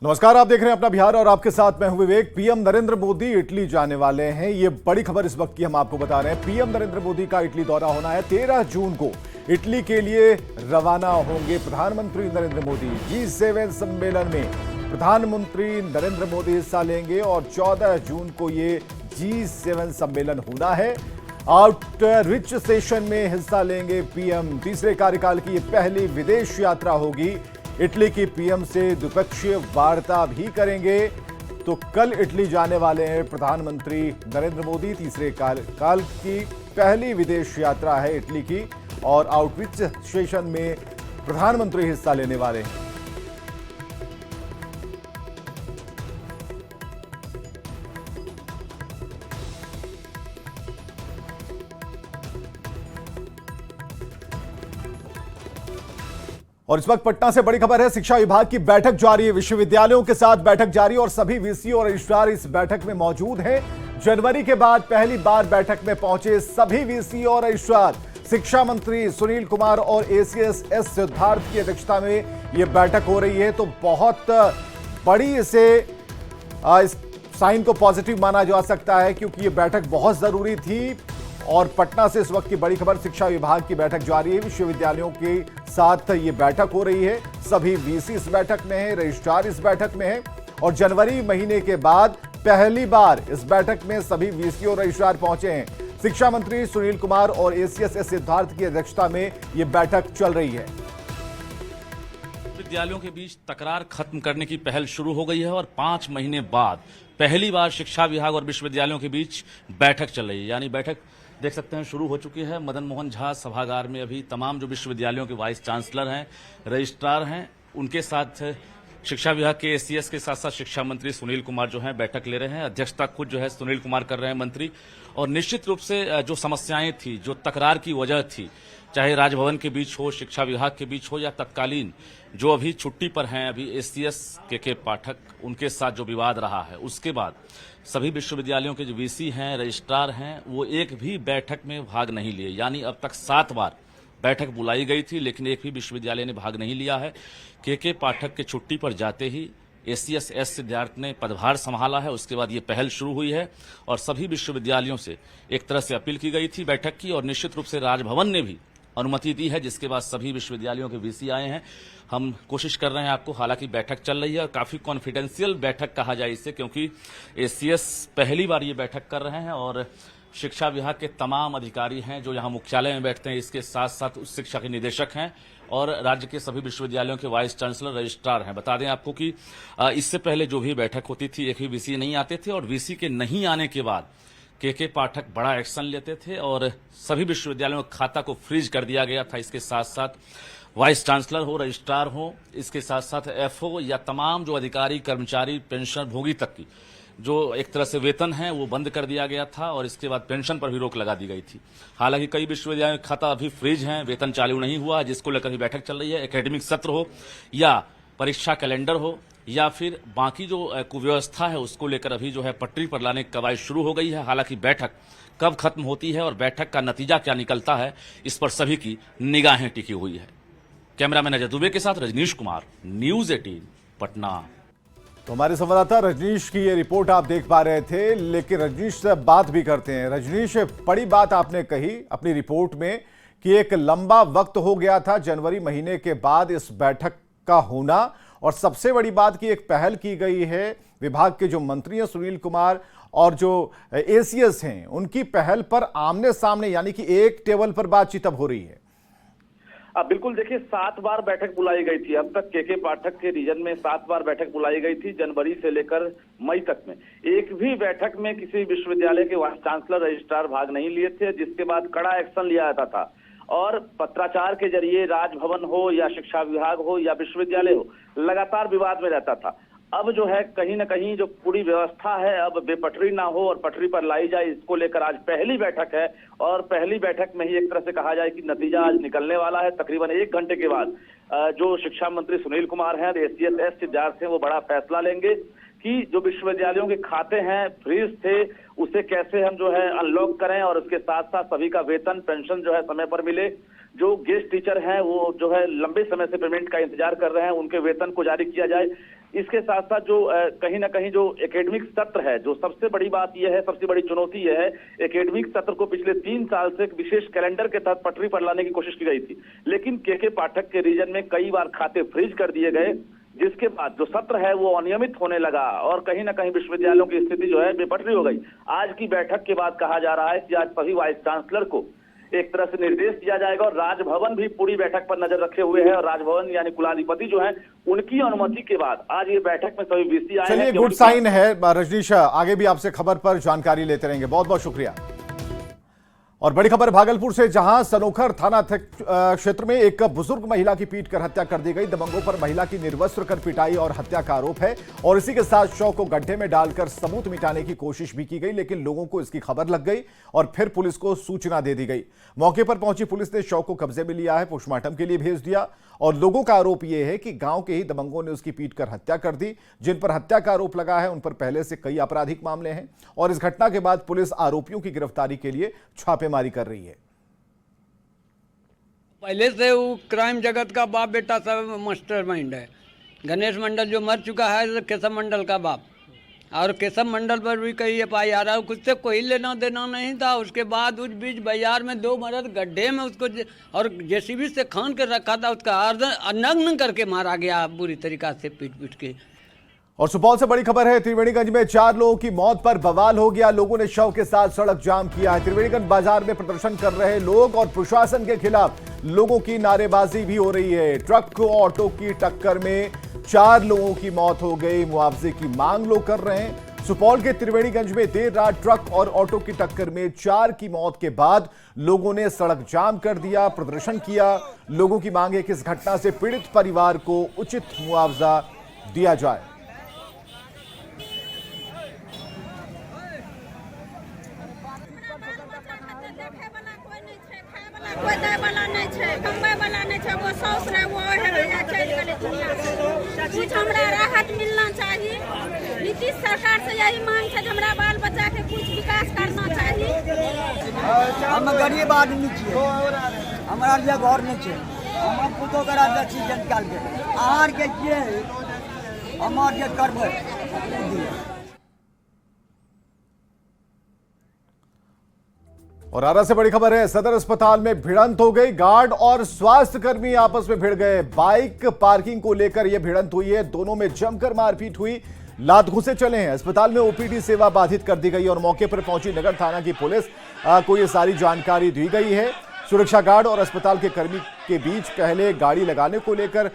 नमस्कार, आप देख रहे हैं अपना बिहार और आपके साथ मैं हूं विवेक। पीएम नरेंद्र मोदी इटली जाने वाले हैं। ये बड़ी खबर इस वक्त की हम आपको बता रहे हैं। पीएम नरेंद्र मोदी का इटली दौरा होना है। 13 जून को इटली के लिए रवाना होंगे प्रधानमंत्री नरेंद्र मोदी। G7 सम्मेलन में प्रधानमंत्री नरेंद्र मोदी हिस्सा लेंगे और 14 जून को ये G7 सम्मेलन होना है। आउटरीच सेशन में हिस्सा लेंगे पीएम। तीसरे कार्यकाल की ये पहली विदेश यात्रा होगी। इटली की पीएम से द्विपक्षीय वार्ता भी करेंगे। तो कल इटली जाने वाले हैं प्रधानमंत्री नरेंद्र मोदी। तीसरे काल की पहली विदेश यात्रा है इटली की और आउटरीच सेशन में प्रधानमंत्री हिस्सा लेने वाले हैं। और इस वक्त पटना से बड़ी खबर है। शिक्षा विभाग की बैठक जारी है। विश्वविद्यालयों के साथ बैठक जारी और सभी वीसी और रजिस्ट्रार इस बैठक में मौजूद हैं। जनवरी के बाद पहली बार बैठक में पहुंचे सभी वीसी और रजिस्ट्रार। शिक्षा मंत्री सुनील कुमार और एसीएस एस सिद्धार्थ की अध्यक्षता में यह बैठक हो रही है। तो बहुत बड़ी इस साइन को पॉजिटिव माना जा सकता है क्योंकि यह बैठक बहुत जरूरी थी। और पटना से इस वक्त की बड़ी खबर, शिक्षा विभाग की बैठक जारी है। विश्वविद्यालयों के साथ ये बैठक हो रही है। सभी वीसी इस बैठक में है, रजिस्ट्रार इस बैठक में है और जनवरी महीने के बाद पहली बार इस बैठक में सभी वीसी और रजिस्ट्रार पहुंचे हैं। शिक्षा मंत्री सुनील कुमार और एसीएस एस सिद्धार्थ की अध्यक्षता में यह बैठक चल रही है। विद्यालयों के बीच तकरार खत्म करने की पहल शुरू हो गई है और 5 महीने बाद पहली बार शिक्षा विभाग और विश्वविद्यालयों के बीच बैठक चल रही है। यानी बैठक देख सकते हैं शुरू हो चुकी है। मदन मोहन झा सभागार में अभी तमाम जो विश्वविद्यालयों के वाइस चांसलर हैं, रजिस्ट्रार हैं, उनके साथ शिक्षा विभाग के एसीएस के साथ साथ शिक्षा मंत्री सुनील कुमार जो हैं बैठक ले रहे हैं। अध्यक्षता खुद जो है सुनील कुमार कर रहे हैं मंत्री। और निश्चित रूप से जो समस्याएं थी, जो तकरार की वजह थी, चाहे राजभवन के बीच हो, शिक्षा विभाग के बीच हो या तत्कालीन जो अभी छुट्टी पर हैं अभी एसीएस के पाठक, उनके साथ जो विवाद रहा है, उसके बाद सभी विश्वविद्यालयों के जो वीसी हैं, रजिस्ट्रार हैं, वो एक भी बैठक में भाग नहीं लिए। यानी अब तक 7 बार बैठक बुलाई गई थी लेकिन एक भी विश्वविद्यालय ने भाग नहीं लिया है। के पाठक के छुट्टी पर जाते ही एसीएस एस सिद्धार्थ ने पदभार संभाला है। उसके बाद ये पहल शुरू हुई है और सभी विश्वविद्यालयों से एक तरह से अपील की गई थी बैठक की और निश्चित रूप से राजभवन ने भी अनुमति दी है, जिसके बाद सभी विश्वविद्यालयों के वीसी आए हैं। हम कोशिश कर रहे हैं आपको, हालांकि बैठक चल रही है और काफी कॉन्फिडेंशियल बैठक कहा जाए इसे, क्योंकि एसीएस पहली बार ये बैठक कर रहे हैं और शिक्षा विभाग के तमाम अधिकारी हैं जो यहाँ मुख्यालय में बैठते हैं। इसके साथ साथ उच्च शिक्षा के निदेशक हैं और राज्य के सभी विश्वविद्यालयों के वाइस चांसलर, रजिस्ट्रार हैं। बता दें आपको कि इससे पहले जो भी बैठक होती थी एक भी वीसी नहीं आते थे और वीसी के नहीं आने के बाद के पाठक बड़ा एक्शन लेते थे और सभी विश्वविद्यालयों का खाता को फ्रीज कर दिया गया था। इसके साथ साथ वाइस चांसलर हो, रजिस्ट्रार हो, इसके साथ साथ एफओ या तमाम जो अधिकारी, कर्मचारी, पेंशन भोगी तक की जो एक तरह से वेतन है वो बंद कर दिया गया था और इसके बाद पेंशन पर भी रोक लगा दी गई थी। हालांकि कई विश्वविद्यालयों का खाता अभी फ्रीज है, वेतन चालू नहीं हुआ, जिसको लेकर भी बैठक चल रही है। एकेडमिक सत्र हो या परीक्षा कैलेंडर हो या फिर बाकी जो कुव्यवस्था है उसको लेकर अभी जो है पटरी पर लाने की कवायद शुरू हो गई है। हालांकि बैठक कब खत्म होती है और बैठक का नतीजा क्या निकलता है, इस पर सभी की निगाहें टिकी हुई है। कैमरामैन अजय दुबे के साथ रजनीश कुमार, न्यूज 18 पटना। तो हमारे संवाददाता रजनीश की ये रिपोर्ट आप देख पा रहे थे, लेकिन रजनीश से बात भी करते हैं। रजनीश, बड़ी बात आपने कही अपनी रिपोर्ट में कि एक लंबा वक्त हो गया था जनवरी महीने के बाद इस बैठक का होना और सबसे बड़ी बात कि एक पहल की गई है। विभाग के जो मंत्री हैं सुनील कुमार और जो एसीएस हैं, उनकी पहल पर आमने सामने यानी कि एक टेबल पर बातचीत अब हो रही है। बिल्कुल, देखिए 7 बार बैठक बुलाई गई थी। अब तक के पाठक के रीजन में 7 बार बैठक बुलाई गई थी जनवरी से लेकर मई तक में। एक भी बैठक में किसी विश्वविद्यालय के वाइस चांसलर, रजिस्ट्रार भाग नहीं लिए थे, जिसके बाद कड़ा एक्शन लिया जाता था और पत्राचार के जरिए राजभवन हो या शिक्षा विभाग हो या विश्वविद्यालय हो, लगातार विवाद में रहता था। अब जो है कहीं ना कहीं जो पूरी व्यवस्था है अब बेपटरी ना हो और पटरी पर लाई जाए, इसको लेकर आज पहली बैठक है और पहली बैठक में ही एक तरह से कहा जाए कि नतीजा आज निकलने वाला है। तकरीबन 1 घंटे के बाद जो शिक्षा मंत्री सुनील कुमार हैं, एसीएस एस सिद्धार्थ हैं, वो बड़ा फैसला लेंगे कि जो विश्वविद्यालयों के खाते हैं फ्रीज थे उसे कैसे हम जो है अनलॉक करें और उसके साथ साथ सभी का वेतन, पेंशन जो है समय पर मिले। जो गेस्ट टीचर हैं वो जो है लंबे समय से पेमेंट का इंतजार कर रहे हैं, उनके वेतन को जारी किया जाए। इसके साथ साथ जो कहीं ना कहीं जो एकेडमिक सत्र है, जो सबसे बड़ी बात यह है, सबसे बड़ी चुनौती यह है, एकेडमिक सत्र को पिछले 3 साल से एक विशेष कैलेंडर के तहत पटरी पर लाने की कोशिश की गई थी, लेकिन के पाठक के रीजन में कई बार खाते फ्रीज कर दिए गए, जिसके बाद जो सत्र है वो अनियमित होने लगा और कहीं ना कहीं विश्वविद्यालयों की स्थिति जो है बेपटरी हो गई। आज की बैठक के बाद कहा जा रहा है कि आज सभी वाइस चांसलर को एक तरह से निर्देश दिया जाएगा और राजभवन भी पूरी बैठक पर नजर रखे हुए है और राजभवन यानी कुलाधिपति जो है उनकी अनुमति के बाद आज ये बैठक में सभी वीसी आए हैं। चलिए, गुड साइन है रजनीश, आगे भी आपसे खबर पर जानकारी लेते रहेंगे। बहुत बहुत शुक्रिया। और बड़ी खबर भागलपुर से, जहां सनोखर थाना क्षेत्र में एक बुजुर्ग महिला की पीट कर हत्या कर दी गई। दबंगों पर महिला की निर्वस्त्र कर पिटाई और हत्या का आरोप है और इसी के साथ शव को गड्ढे में डालकर सबूत मिटाने की कोशिश भी की गई, लेकिन लोगों को इसकी खबर लग गई और फिर पुलिस को सूचना दे दी गई। मौके पर पहुंची पुलिस ने शव को कब्जे में लिया है, पोस्टमार्टम के लिए भेज दिया और लोगों का आरोप यह है कि गांव के ही दबंगों ने उसकी पीट कर हत्या कर दी। जिन पर हत्या का आरोप लगा है उन पर पहले से कई आपराधिक मामले हैं और इस घटना के बाद पुलिस आरोपियों की गिरफ्तारी के लिए छापेमारी कर रही है। पहले से वो क्राइम जगत का बाप बेटा सब मास्टरमाइंड है। गणेश मंडल जो मर चुका है, केशव मंडल का बाप, और केशव मंडल पर भी कई FIR है, कुछ से कोई लेना देना नहीं था। उसके बाद उस बीच बाजार में 2 मर्द गड्ढे में उसको और JCB से खान के रखा था, उसका नग्न करके मारा गया बुरी तरीका से पीट के। और सुपौल से बड़ी खबर है, त्रिवेणीगंज में 4 लोगों की मौत पर बवाल हो गया। लोगों ने शव के साथ सड़क जाम किया है। त्रिवेणीगंज बाजार में प्रदर्शन कर रहे लोग और प्रशासन के खिलाफ लोगों की नारेबाजी भी हो रही है। ट्रक को ऑटो की टक्कर में 4 लोगों की मौत हो गई। मुआवजे की मांग लोग कर रहे हैं। सुपौल के त्रिवेणीगंज में देर रात ट्रक और ऑटो की टक्कर में 4 की मौत के बाद लोगों ने सड़क जाम कर दिया, प्रदर्शन किया। लोगों की मांग है कि इस घटना से पीड़ित परिवार को उचित मुआवजा दिया जाए। कोई दे वाला नहीं छे, कमबै वाला नहीं छे, वो सौस रहे वो है चल गेले दुनिया से। कुछ हमरा राहत मिलना चाहिए। नीतीश सरकार से यही मांग है, हमरा बाल बच्चा के कुछ विकास करना चाहिए। हम गरीब आदमी छियै, हमरा लिए घर नहीं छे, हम पुतो करा दै छी जनकाल के आहार के छियै, हमर जे करबै। और आरा से बड़ी खबर है, सदर अस्पताल में भिड़ंत हो गई। गार्ड और स्वास्थ्य कर्मी आपस में भिड़ गए। बाइक पार्किंग को लेकर यह भिड़ंत हुई है। दोनों में जमकर मारपीट हुई, लात घुसे चले हैं। अस्पताल में OPD सेवा बाधित कर दी गई और मौके पर पहुंची नगर थाना की पुलिस को यह सारी जानकारी दी गई है। सुरक्षा गार्ड और अस्पताल के कर्मी के बीच पहले गाड़ी लगाने को लेकर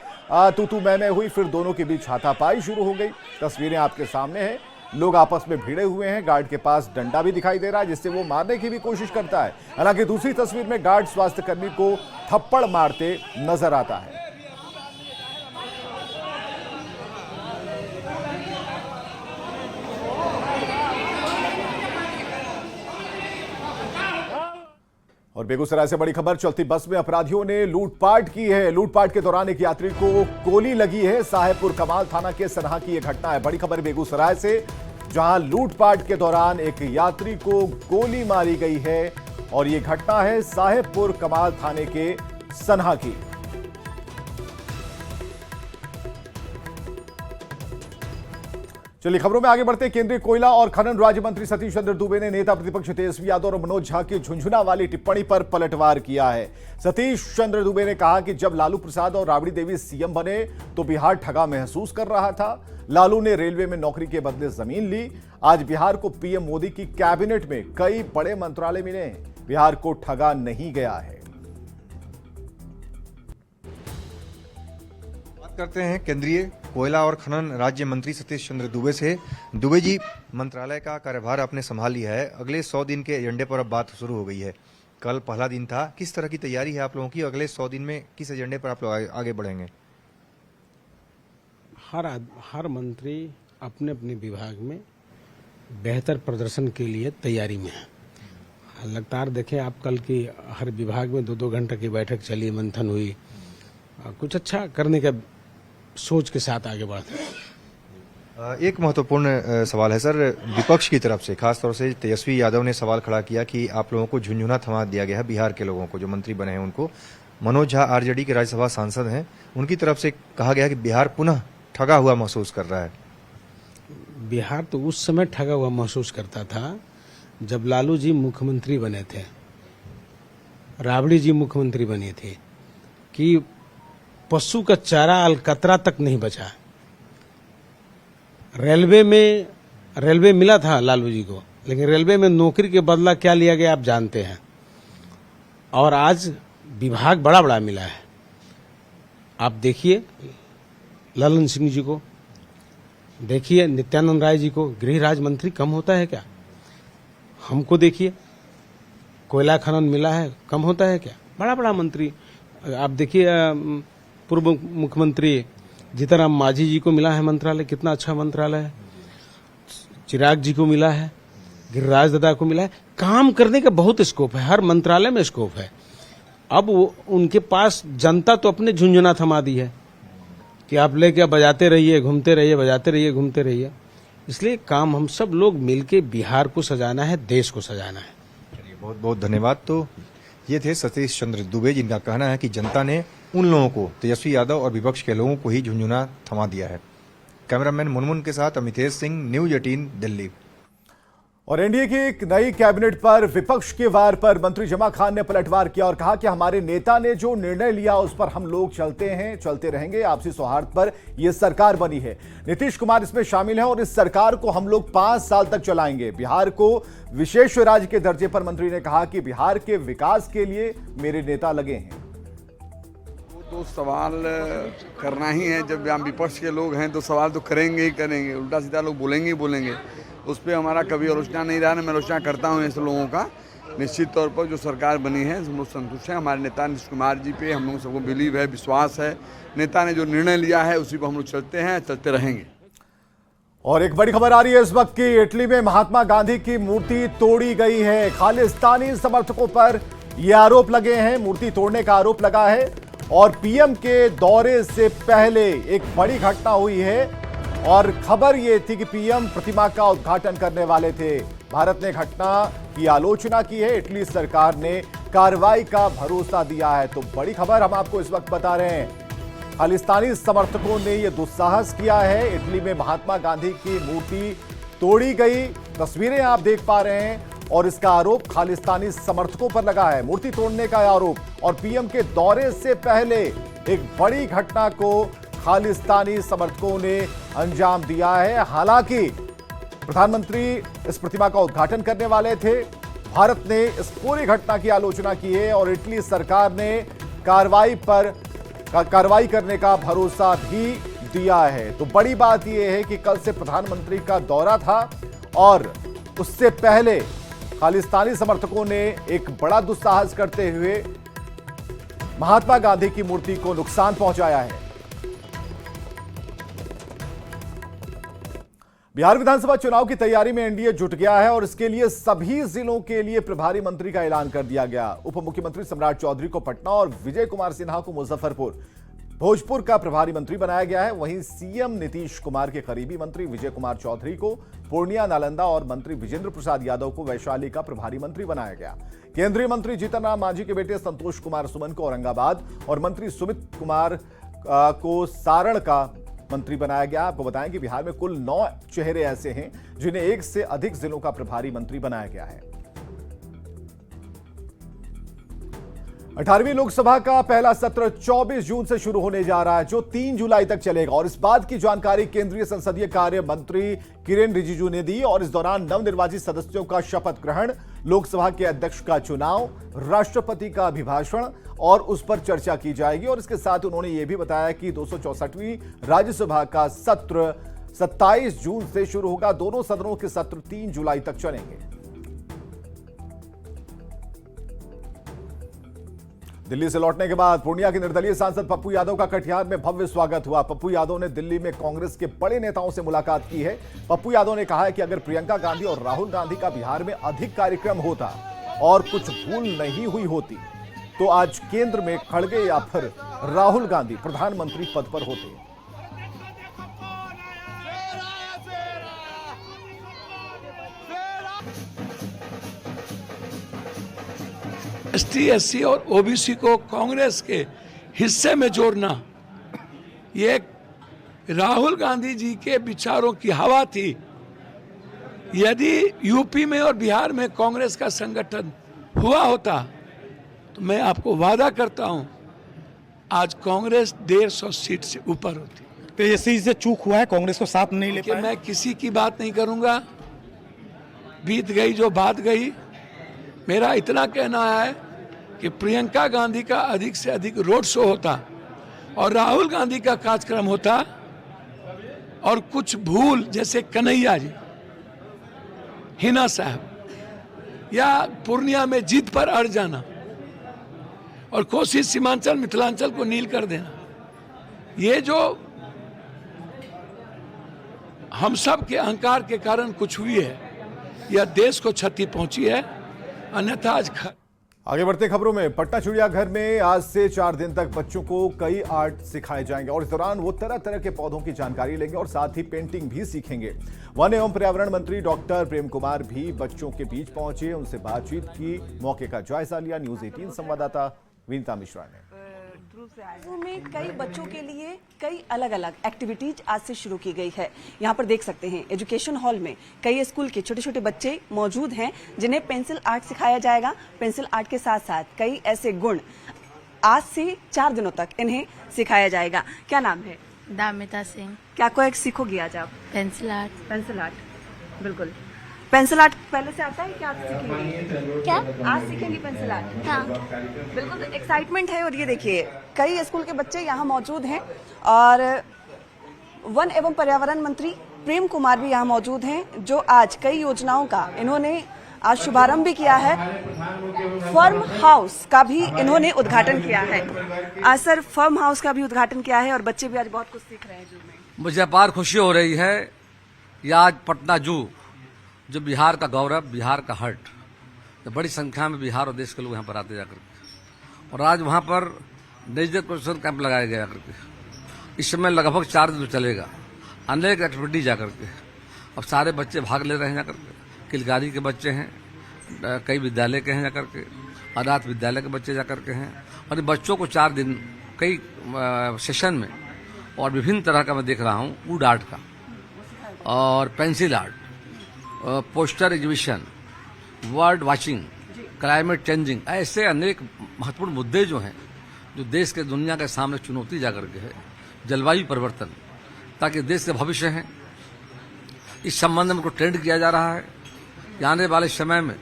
तू मैं हुई, फिर दोनों के बीच हाथापाई शुरू हो गई। तस्वीरें आपके सामने हैं, लोग आपस में भिड़े हुए हैं। गार्ड के पास डंडा भी दिखाई दे रहा है जिससे वो मारने की भी कोशिश करता है। हालांकि दूसरी तस्वीर में गार्ड स्वास्थ्य कर्मी को थप्पड़ मारते नजर आता है। और बेगूसराय से बड़ी खबर, चलती बस में अपराधियों ने लूटपाट की है। लूटपाट के दौरान एक यात्री को गोली लगी है। साहेबपुर कमाल थाना के सनहा की यह घटना है। बड़ी खबर बेगूसराय से, जहां लूटपाट के दौरान एक यात्री को गोली मारी गई है और यह घटना है साहेबपुर कमाल थाने के सनहा की। चलिए खबरों में आगे बढ़ते हैं। केंद्रीय कोयला और खनन राज्य मंत्री सतीश चंद्र दुबे ने नेता प्रतिपक्ष तेजस्वी यादव और मनोज झा की झुंझुना वाली टिप्पणी पर पलटवार किया है। सतीश चंद्र दुबे ने कहा कि जब लालू प्रसाद और राबड़ी देवी सीएम बने तो बिहार ठगा महसूस कर रहा था। लालू ने रेलवे में नौकरी के बदले जमीन ली। आज बिहार को पीएम मोदी की कैबिनेट में कई बड़े मंत्रालय मिले हैं। बिहार को ठगा नहीं गया है। बात करते हैं केंद्रीय कोयला और खनन राज्य मंत्री सतीश चंद्र दुबे से। दुबे जी, मंत्रालय का कार्यभार आपने संभाल लिया है। अगले 100 दिन के एजेंडे पर अब बात शुरू हो गई है। कल पहला दिन था, किस तरह की तैयारी है आप लोगों की? अगले 100 दिन में किस एजेंडे पर आप लोग आगे बढ़ेंगे? हर मंत्री अपने अपने विभाग में बेहतर प्रदर्शन के लिए तैयारी में है। लगातार देखें आप, कल की हर विभाग में 2-2 घंटे की बैठक चली, मंथन हुई, कुछ अच्छा करने का सोच के साथ आगे बढ़ते हैं। एक महत्वपूर्ण सवाल है सर, विपक्ष की तरफ से खासतौर से तेजस्वी यादव ने सवाल खड़ा किया कि आप लोगों को झुंझुना थमा दिया गया है। बिहार के लोगों को, जो मंत्री बने हैं उनको, मनोज झा RJD के राज्यसभा सांसद हैं, उनकी तरफ से कहा गया कि बिहार पुनः ठगा हुआ महसूस कर रहा है? बिहार तो उस समय ठगा हुआ महसूस करता था जब लालू जी मुख्यमंत्री बने थे, राबड़ी जी मुख्यमंत्री बनी थी, कि पशु का चारा अलकतरा तक नहीं बचा। रेलवे मिला था लालू जी को, लेकिन रेलवे में नौकरी के बदला क्या लिया गया आप जानते हैं। और आज विभाग बड़ा बड़ा मिला है। आप देखिए ललन सिंह जी को, देखिए नित्यानंद राय जी को, गृह राज्य मंत्री कम होता है क्या? हमको देखिए कोयला खनन मिला है, कम होता है क्या? बड़ा बड़ा मंत्री। आप देखिए पूर्व मुख्यमंत्री जीतनराम मांझी जी को मिला है मंत्रालय, कितना अच्छा मंत्रालय है। चिराग जी को मिला है, गिरिराज दादा को मिला है। काम करने का बहुत स्कोप है, हर मंत्रालय में स्कोप है। अब उनके पास जनता तो अपने झुंझुना थमा दी है कि आप लेके बजाते रहिए, घूमते रहिए, बजाते रहिए, घूमते रहिए। इसलिए काम हम सब लोग मिलके बिहार को सजाना है, देश को सजाना है। बहुत बहुत धन्यवाद। तो ये थे सतीश चंद्र दुबे, जिनका कहना है कि जनता ने उन लोगों को, तेजस्वी यादव और विपक्ष के लोगों को ही झुंझुना थमा दिया है। कैमरामैन मुनमुन के साथ अमितेश सिंह, न्यूज 18 दिल्ली। और एनडीए की एक नई कैबिनेट पर विपक्ष के वार पर मंत्री जमा खान ने पलटवार किया और कहा कि हमारे नेता ने जो निर्णय लिया उस पर हम लोग चलते रहेंगे। आपसी सौहार्द पर यह सरकार बनी है। नीतीश कुमार इसमें शामिल हैं और इस सरकार को हम लोग 5 साल तक चलाएंगे। बिहार को विशेष राज्य के दर्जे पर मंत्री ने कहा कि बिहार के विकास के लिए मेरे नेता लगे हैं। तो सवाल करना ही है। जब हम विपक्ष के लोग हैं तो सवाल तो करेंगे ही करेंगे, उल्टा सीधा लोग बोलेंगे ही बोलेंगे। उस पर हमारा कभी आलोचना नहीं रहा, मैं आलोचना करता हूँ ऐसे लोगों का। निश्चित तौर पर जो सरकार बनी है हम लोग संतुष्ट हैं। हमारे नेता नीतीश कुमार जी पे हम लोग सबको बिलीव है, विश्वास है। नेता ने जो निर्णय लिया है उसी पर हम लोग चलते हैं, चलते रहेंगे। और एक बड़ी खबर आ रही है इस वक्त की, इटली में महात्मा गांधी की मूर्ति तोड़ी गई है। खालिस्तानी समर्थकों पर यह आरोप लगे हैं, मूर्ति तोड़ने का आरोप लगा है। और पीएम के दौरे से पहले एक बड़ी घटना हुई है और खबर यह थी कि पीएम प्रतिमा का उद्घाटन करने वाले थे। भारत ने घटना की आलोचना की है, इटली सरकार ने कार्रवाई का भरोसा दिया है। तो बड़ी खबर हम आपको इस वक्त बता रहे हैं। खालिस्तानी समर्थकों ने यह दुस्साहस किया है। इटली में महात्मा गांधी की मूर्ति तोड़ी गई, तस्वीरें आप देख पा रहे हैं। और इसका आरोप खालिस्तानी समर्थकों पर लगा है, मूर्ति तोड़ने का आरोप। और पीएम के दौरे से पहले एक बड़ी घटना को खालिस्तानी समर्थकों ने अंजाम दिया है। हालांकि प्रधानमंत्री इस प्रतिमा का उद्घाटन करने वाले थे। भारत ने इस पूरी घटना की आलोचना की है और इटली सरकार ने कार्रवाई करने का भरोसा भी दिया है। तो बड़ी बात यह है कि कल से प्रधानमंत्री का दौरा था और उससे पहले खालिस्तानी समर्थकों ने एक बड़ा दुस्साहस करते हुए महात्मा गांधी की मूर्ति को नुकसान पहुंचाया है। बिहार विधानसभा चुनाव की तैयारी में एनडीए जुट गया है और इसके लिए सभी जिलों के लिए प्रभारी मंत्री का ऐलान कर दिया गया। उप मुख्यमंत्री सम्राट चौधरी को पटना और विजय कुमार सिन्हा को मुजफ्फरपुर, भोजपुर का प्रभारी मंत्री बनाया गया है। वहीं सीएम नीतीश कुमार के करीबी मंत्री विजय कुमार चौधरी को पूर्णिया, नालंदा और मंत्री विजेंद्र प्रसाद यादव को वैशाली का प्रभारी मंत्री बनाया गया। केंद्रीय मंत्री जीतनराम मांझी के बेटे संतोष कुमार सुमन को औरंगाबाद और मंत्री सुमित कुमार को सारण का मंत्री बनाया गया। आपको बताएं कि बिहार में कुल 9 चेहरे ऐसे हैं जिन्हें 1 से अधिक जिलों का प्रभारी मंत्री बनाया गया है। 18वीं लोकसभा का पहला सत्र 24 जून से शुरू होने जा रहा है, जो 3 जुलाई तक चलेगा। और इस बात की जानकारी केंद्रीय संसदीय कार्य मंत्री किरेन रिजिजू ने दी। और इस दौरान नवनिर्वाचित सदस्यों का शपथ ग्रहण, लोकसभा के अध्यक्ष का चुनाव, राष्ट्रपति का अभिभाषण और उस पर चर्चा की जाएगी। और इसके साथ उन्होंने यह भी बताया कि 264वीं राज्यसभा का सत्र 27 जून से शुरू होगा। दोनों सदनों के सत्र 3 जुलाई तक चलेंगे। दिल्ली से लौटने के बाद पूर्णिया के निर्दलीय सांसद पप्पू यादव का कटिहार में भव्य स्वागत हुआ। पप्पू यादव ने दिल्ली में कांग्रेस के बड़े नेताओं से मुलाकात की है। पप्पू यादव ने कहा है कि अगर प्रियंका गांधी और राहुल गांधी का बिहार में अधिक कार्यक्रम होता और कुछ भूल नहीं हुई होती तो आज केंद्र में खड़गे या फिर राहुल गांधी प्रधानमंत्री पद पर होते। एसटी, एससी और ओबीसी को कांग्रेस के हिस्से में जोड़ना ये एक राहुल गांधी जी के विचारों की हवा थी। यदि यूपी में और बिहार में कांग्रेस का संगठन हुआ होता तो मैं आपको वादा करता हूं आज कांग्रेस 150 सीट से ऊपर होती। तो ये चीज से चूक हुआ है, कांग्रेस को साथ नहीं ले कि पाए। मैं किसी की बात नहीं करूंगा, बीत गई जो बात गई। मेरा इतना कहना है कि प्रियंका गांधी का अधिक से अधिक रोड शो होता और राहुल गांधी का कार्यक्रम होता और कुछ भूल जैसे कन्हैया जी, हिना साहब या पूर्णिया में जीत पर अड़ जाना और कोशिश सीमांचल मिथिलांचल को नील कर देना, ये जो हम सब के अहंकार के कारण कुछ हुई है, यह देश को क्षति पहुंची है। अन्यथा आज आगे बढ़ते खबरों में, पटना चिड़ियाघर में आज से 4 दिन तक बच्चों को कई आर्ट सिखाए जाएंगे और इस दौरान वो तरह तरह के पौधों की जानकारी लेंगे और साथ ही पेंटिंग भी सीखेंगे। वन एवं पर्यावरण मंत्री डॉक्टर प्रेम कुमार भी बच्चों के बीच पहुंचे, उनसे बातचीत की, मौके का जायजा लिया। न्यूज़ 18 संवाददाता विनीता मिश्रा ने। में कई बच्चों के लिए कई अलग अलग एक्टिविटीज आज से शुरू की गई है। यहाँ पर देख सकते हैं एजुकेशन हॉल में कई स्कूल के छोटे छोटे बच्चे मौजूद हैं जिन्हें पेंसिल आर्ट सिखाया जाएगा। पेंसिल आर्ट के साथ साथ कई ऐसे गुण आज से 4 दिनों तक इन्हें सिखाया जाएगा। क्या नाम है? दामिता सिंह। क्या को एक सीखोगी आज आप? Pencil art. पेंसिल आर्ट, बिल्कुल। पेंसिल आर्ट पहले से आता है क्या? आप सीखेंगी? क्या आज सीखेंगी पेंसिल आर्ट? हाँ। बिल्कुल एक्साइटमेंट है। और ये देखिए कई स्कूल के बच्चे यहाँ मौजूद हैं और वन एवं पर्यावरण मंत्री प्रेम कुमार भी यहाँ मौजूद हैं जो आज कई योजनाओं का इन्होंने आज शुभारंभ भी किया है। फर्म हाउस का भी इन्होंने उद्घाटन किया है। आज सर फर्म हाउस का भी उद्घाटन किया है और बच्चे भी आज बहुत कुछ सीख रहे हैं। जू में मुझे अपार खुशी हो रही है। ये आज पटना जू जो बिहार का गौरव, बिहार का हर्ट, तो बड़ी संख्या में बिहार और देश के लोग यहाँ पर आते जाकर के, और आज वहाँ पर डिजिटल प्रोजेक्शन कैंप लगाया गया करके। इस समय लगभग 4 दिन चलेगा, अनेक एक्टिविटी जाकर के। अब सारे बच्चे भाग ले रहे हैं जाकर के। किलकारी के बच्चे हैं, कई विद्यालय के हैं जाकर के, अनाथ विद्यालय के बच्चे जाकर के हैं। और इन बच्चों को 4 दिन कई सेशन में और विभिन्न तरह का मैं देख रहा हूँ, वुड आर्ट का और pencil art, poster exhibition, bird watching, climate changing, ऐसे अनेक महत्वपूर्ण मुद्दे जो हैं जो देश के दुनिया के सामने चुनौती जाकर के है, जलवायु परिवर्तन, ताकि देश के भविष्य है, इस संबंध में उनको ट्रेंड किया जा रहा है। आने वाले समय में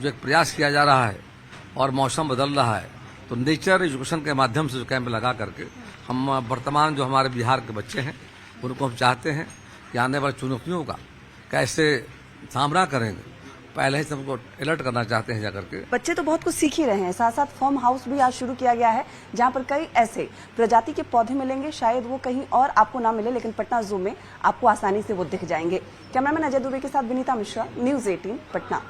जो एक प्रयास किया जा रहा है और मौसम बदल रहा है, तो नेचर एजुकेशन के माध्यम से जो कैंप लगा करके हम वर्तमान जो हमारे बिहार के बच्चे हैं उनको हम चाहते हैं कि आने वाली चुनौतियों का कैसे सामना करेंगे, पहले ही सबको अलर्ट करना चाहते हैं जाकर के। बच्चे तो बहुत कुछ सीख ही रहे हैं। साथ साथ फार्म हाउस भी आज शुरू किया गया है जहां पर कई ऐसे प्रजाति के पौधे मिलेंगे, शायद वो कहीं और आपको ना मिले, लेकिन पटना जू में आपको आसानी से वो दिख जाएंगे। कैमरामैन अजय दुबे के साथ विनीता मिश्रा, न्यूज़ 18 पटना।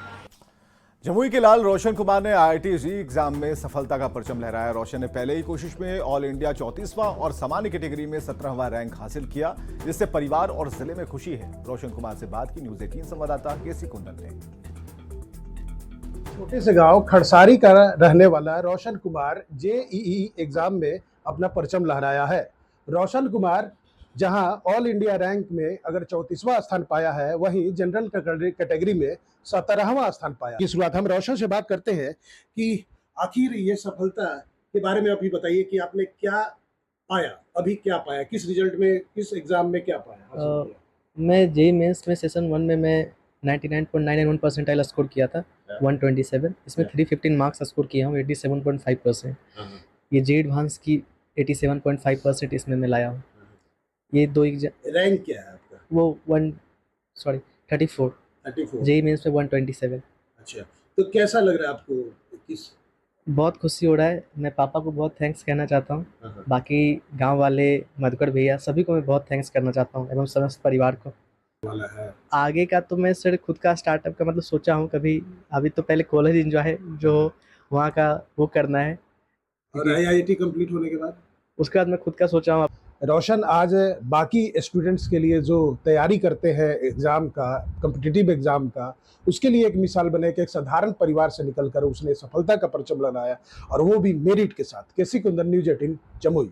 जमुई के लाल रोशन कुमार ने IIT री एग्जाम में सफलता का परचम लहराया। रोशन ने पहले ही कोशिश में ऑल इंडिया 34वां और सामान्य कैटेगरी में 17वां रैंक हासिल किया, जिससे परिवार और जिले में खुशी है। रोशन कुमार से बात की न्यूज़ 18 संवाददाता केसी कुंडल ने। छोटे से गांव खड़सारी का रहने वाला रोशन कुमार JEE एग्जाम में अपना परचम लहराया है। रोशन कुमार जहां ऑल इंडिया रैंक में अगर 34वां स्थान पाया है, वहीं जनरल कैटेगरी में 17वां स्थान पाया। की शुरुआत हम रोशन से बात करते हैं कि आखिर ये सफलता के बारे में अभी बताइए कि आपने क्या पाया, अभी क्या पाया, किस रिजल्ट में, किस एग्जाम में क्या पाया? मैं JEE मेंस में सेशन 1 में मैं 99.991 परसेंटाइल स्कोर किया था, 127। इसमें 315 मार्क्स स्कोर किया हूँ, 87.5%। ये JEE एडवांस की 87.5% इसमें मैं लाया हूँ। ये 2 एग्जाम। रैंक क्या है आपका? वो 34 JEE मेंस में 127। अच्छा, तो कैसा लग रहा है आपको? बहुत खुशी हो रहा है। मैं पापा को बहुत थैंक्स कहना चाहता हूँ, बाकी गांव वाले, मधुकर भैया, सभी को मैं बहुत थैंक्स करना चाहता हूँ, एवं समस्त परिवार को। वाला है आगे का तो मैं सर खुद का स्टार्टअप का मतलब सोचा हूँ कभी, अभी तो पहले कॉलेज एंजॉय जो वहाँ का वो करना है, और IIT कंप्लीट होने के बाद उसके बाद मैं खुद का सोचा हूँ। रोशन आज बाकी स्टूडेंट्स के लिए जो तैयारी करते हैं एग्ज़ाम का, कॉम्पिटिटिव एग्ज़ाम का, उसके लिए एक मिसाल बने कि एक साधारण परिवार से निकलकर उसने सफलता का परचम लहराया, और वो भी मेरिट के साथ। केसी कुंदन, न्यूज़ 18 जमुई।